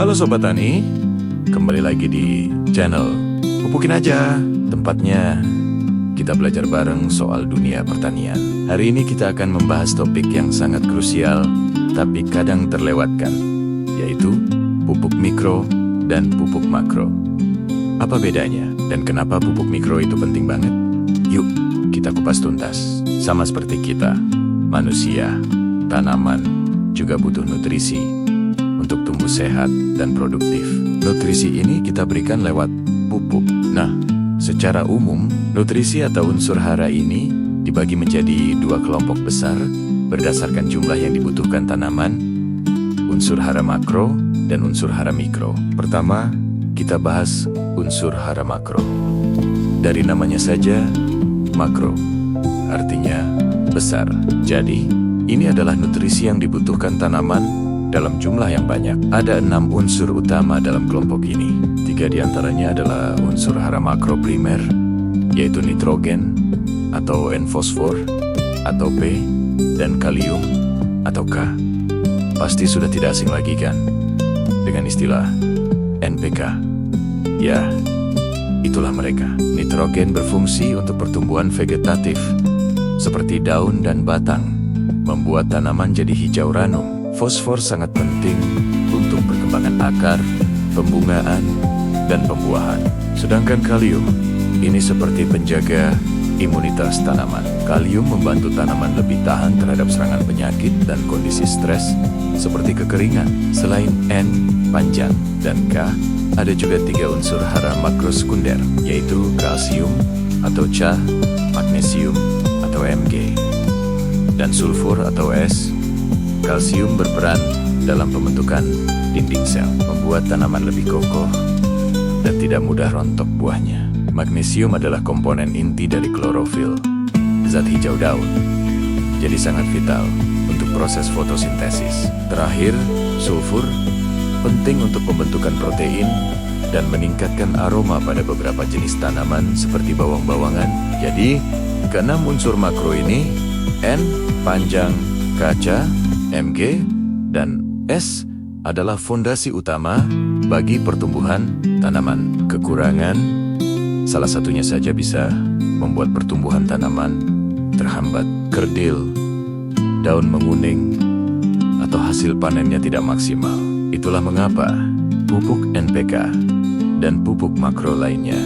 Halo Sobat Tani, kembali lagi di channel Pupukin Aja. Tempatnya kita belajar bareng soal dunia pertanian. Hari ini kita akan membahas topik yang sangat krusial, tapi kadang terlewatkan, yaitu pupuk mikro dan pupuk makro. Apa bedanya dan kenapa pupuk mikro itu penting banget? Yuk, kita kupas tuntas. Sama seperti kita, manusia, tanaman juga butuh nutrisi untuk tumbuh sehat dan produktif. Nutrisi ini kita berikan lewat pupuk. Nah, secara umum, nutrisi atau unsur hara ini dibagi menjadi dua kelompok besar berdasarkan jumlah yang dibutuhkan tanaman, unsur hara makro dan unsur hara mikro. Pertama, kita bahas unsur hara makro. Dari namanya saja, makro, artinya besar. Jadi, ini adalah nutrisi yang dibutuhkan tanaman dalam jumlah yang banyak. Ada 6 unsur utama dalam kelompok ini. 3 diantaranya adalah unsur hara makro primer, yaitu nitrogen atau N-fosfor, atau P, dan kalium atau K. Pasti sudah tidak asing lagi kan dengan istilah NPK. Ya, itulah mereka. Nitrogen berfungsi untuk pertumbuhan vegetatif, seperti daun dan batang, membuat tanaman jadi hijau ranum. Fosfor sangat penting untuk perkembangan akar, pembungaan, dan pembuahan. Sedangkan kalium, ini seperti penjaga imunitas tanaman. Kalium membantu tanaman lebih tahan terhadap serangan penyakit dan kondisi stres, seperti kekeringan. Selain N, panjang, dan K, ada juga 3 unsur hara makrosekunder, yaitu kalsium atau Ca, magnesium atau Mg, dan sulfur atau S. Kalsium berperan dalam pembentukan dinding sel, membuat tanaman lebih kokoh dan tidak mudah rontok buahnya. Magnesium adalah komponen inti dari klorofil, zat hijau daun, jadi sangat vital untuk proses fotosintesis. Terakhir, sulfur penting untuk pembentukan protein dan meningkatkan aroma pada beberapa jenis tanaman seperti bawang-bawangan. Jadi, keenam unsur makro ini, N, panjang, kaca, Mg, dan S adalah fondasi utama bagi pertumbuhan tanaman. Kekurangan salah satunya saja bisa membuat pertumbuhan tanaman terhambat, kerdil, daun menguning, atau hasil panennya tidak maksimal. Itulah mengapa pupuk NPK dan pupuk makro lainnya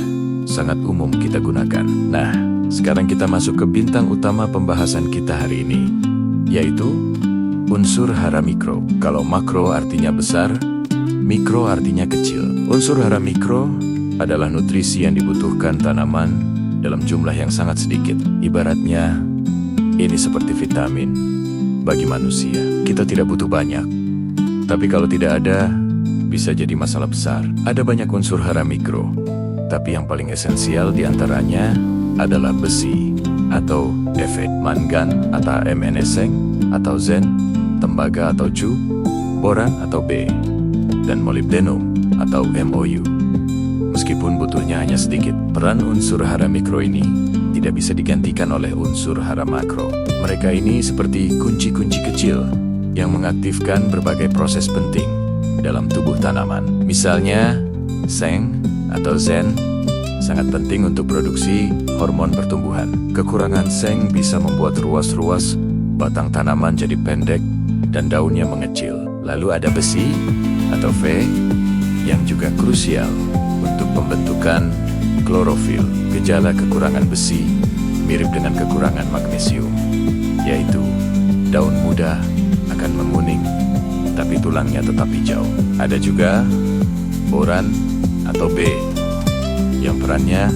sangat umum kita gunakan. Nah, sekarang kita masuk ke bintang utama pembahasan kita hari ini, yaitu unsur hara mikro. Kalau makro artinya besar, mikro artinya kecil. Unsur hara mikro adalah nutrisi yang dibutuhkan tanaman dalam jumlah yang sangat sedikit. Ibaratnya, ini seperti vitamin bagi manusia. Kita tidak butuh banyak, tapi kalau tidak ada, bisa jadi masalah besar. Ada banyak unsur hara mikro, tapi yang paling esensial diantaranya adalah besi atau Fe, mangan atau Mnseng atau Zen, tembaga atau Cu, boran atau B, dan molybdenum atau MOU. Meskipun butuhnya hanya sedikit, peran unsur hara mikro ini tidak bisa digantikan oleh unsur hara makro. Mereka ini seperti kunci-kunci kecil yang mengaktifkan berbagai proses penting dalam tubuh tanaman. Misalnya, Seng atau Zen sangat penting untuk produksi hormon pertumbuhan. Kekurangan Seng bisa membuat ruas-ruas batang tanaman jadi pendek dan daunnya mengecil. Lalu ada besi atau Fe yang juga krusial untuk pembentukan klorofil. Gejala kekurangan besi mirip dengan kekurangan magnesium, yaitu daun muda akan menguning, tapi tulangnya tetap hijau. Ada juga boran atau B, yang perannya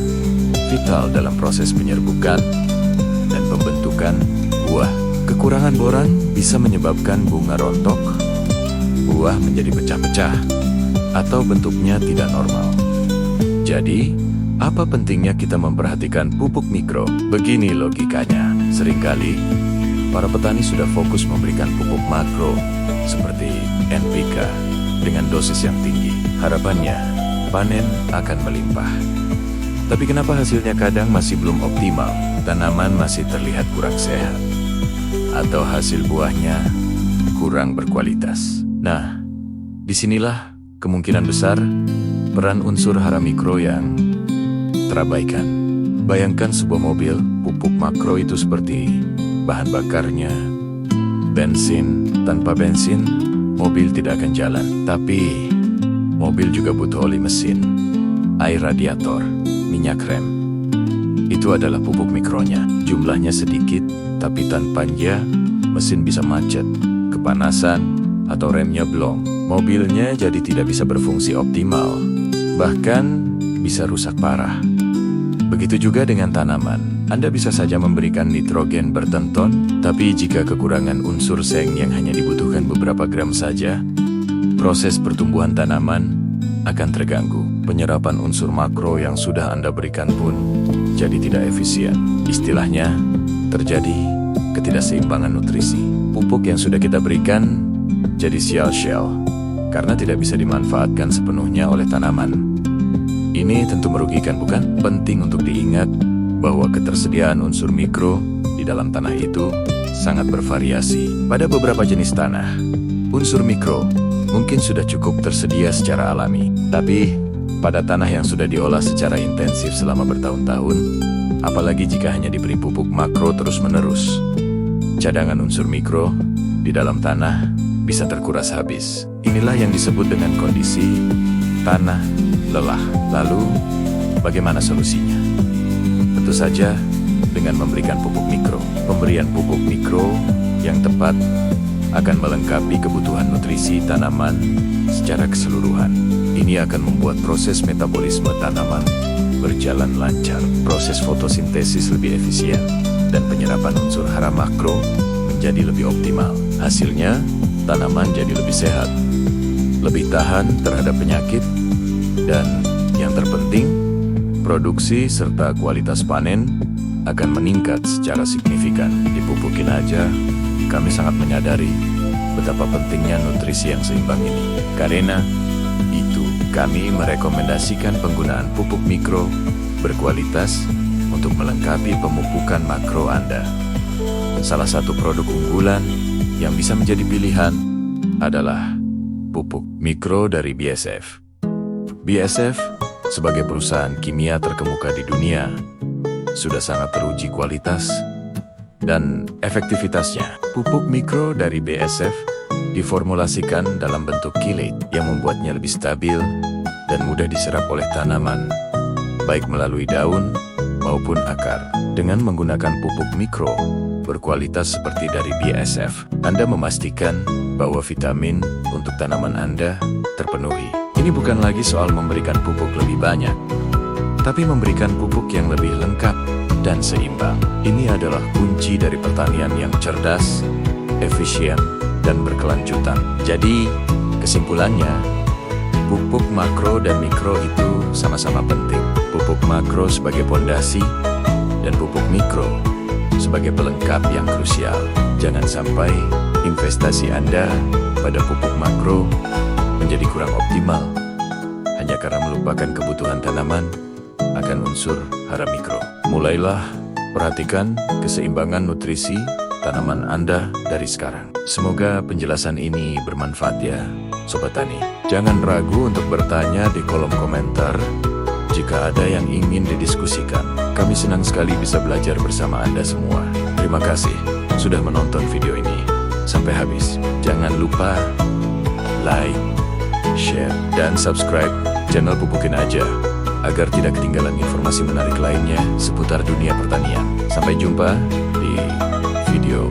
vital dalam proses penyerbukan dan pembentukan buah. Kekurangan boran bisa menyebabkan bunga rontok, buah menjadi pecah-pecah, atau bentuknya tidak normal. Jadi, apa pentingnya kita memperhatikan pupuk mikro? Begini logikanya. Seringkali, para petani sudah fokus memberikan pupuk makro seperti NPK dengan dosis yang tinggi. Harapannya, panen akan melimpah. Tapi kenapa hasilnya kadang masih belum optimal? Tanaman masih terlihat kurang sehat, atau hasil buahnya kurang berkualitas. Nah, disinilah kemungkinan besar peran unsur hara mikro yang terabaikan. Bayangkan sebuah mobil, pupuk makro itu seperti bahan bakarnya. Bensin, tanpa bensin, mobil tidak akan jalan. Tapi, mobil juga butuh oli mesin, air radiator, minyak rem. Itu adalah pupuk mikronya. Jumlahnya sedikit, tapi tanpanya, mesin bisa macet, kepanasan, atau remnya blong. Mobilnya jadi tidak bisa berfungsi optimal, bahkan bisa rusak parah. Begitu juga dengan tanaman. Anda bisa saja memberikan nitrogen bertonton, tapi jika kekurangan unsur seng yang hanya dibutuhkan beberapa gram saja, proses pertumbuhan tanaman akan terganggu. Penyerapan unsur makro yang sudah Anda berikan pun jadi tidak efisien. Istilahnya, terjadi ketidakseimbangan nutrisi. Pupuk yang sudah kita berikan jadi sial-sial karena tidak bisa dimanfaatkan sepenuhnya oleh tanaman. Ini tentu merugikan, bukan? Penting untuk diingat bahwa ketersediaan unsur mikro di dalam tanah itu sangat bervariasi. Pada beberapa jenis tanah, unsur mikro mungkin sudah cukup tersedia secara alami. Tapi, pada tanah yang sudah diolah secara intensif selama bertahun-tahun, apalagi jika hanya diberi pupuk makro terus-menerus, cadangan unsur mikro di dalam tanah bisa terkuras habis. Inilah yang disebut dengan kondisi tanah lelah. Lalu, bagaimana solusinya? Tentu saja dengan memberikan pupuk mikro. Pemberian pupuk mikro yang tepat akan melengkapi kebutuhan nutrisi tanaman secara keseluruhan. Ini akan membuat proses metabolisme tanaman berjalan lancar, proses fotosintesis lebih efisien, dan penyerapan unsur hara makro menjadi lebih optimal. Hasilnya, tanaman jadi lebih sehat, lebih tahan terhadap penyakit, dan yang terpenting, produksi serta kualitas panen akan meningkat secara signifikan. Dipupukin aja, kami sangat menyadari betapa pentingnya nutrisi yang seimbang ini. Karena itu, kami merekomendasikan penggunaan pupuk mikro berkualitas untuk melengkapi pemupukan makro Anda. Salah satu produk unggulan yang bisa menjadi pilihan adalah pupuk mikro dari BASF. BASF sebagai perusahaan kimia terkemuka di dunia sudah sangat teruji kualitas dan efektivitasnya. Pupuk mikro dari BASF diformulasikan dalam bentuk kilate yang membuatnya lebih stabil dan mudah diserap oleh tanaman, baik melalui daun maupun akar. Dengan menggunakan pupuk mikro berkualitas seperti dari BASF, Anda memastikan bahwa vitamin untuk tanaman Anda terpenuhi. Ini bukan lagi soal memberikan pupuk lebih banyak, tapi memberikan pupuk yang lebih lengkap dan seimbang. Ini adalah kunci dari pertanian yang cerdas, efisien, dan berkelanjutan. Jadi, kesimpulannya, pupuk makro dan mikro itu sama-sama penting. Pupuk makro sebagai pondasi, dan pupuk mikro sebagai pelengkap yang krusial. Jangan sampai investasi Anda pada pupuk makro menjadi kurang optimal hanya karena melupakan kebutuhan tanaman akan unsur hara mikro. Mulailah perhatikan keseimbangan nutrisi tanaman Anda dari sekarang. Semoga penjelasan ini bermanfaat ya, Sobat Tani. Jangan ragu untuk bertanya di kolom komentar jika ada yang ingin didiskusikan. Kami senang sekali bisa belajar bersama Anda semua. Terima kasih sudah menonton video ini sampai habis. Jangan lupa like, share, dan subscribe channel Pupukin Aja agar tidak ketinggalan informasi menarik lainnya seputar dunia pertanian. Sampai jumpa di video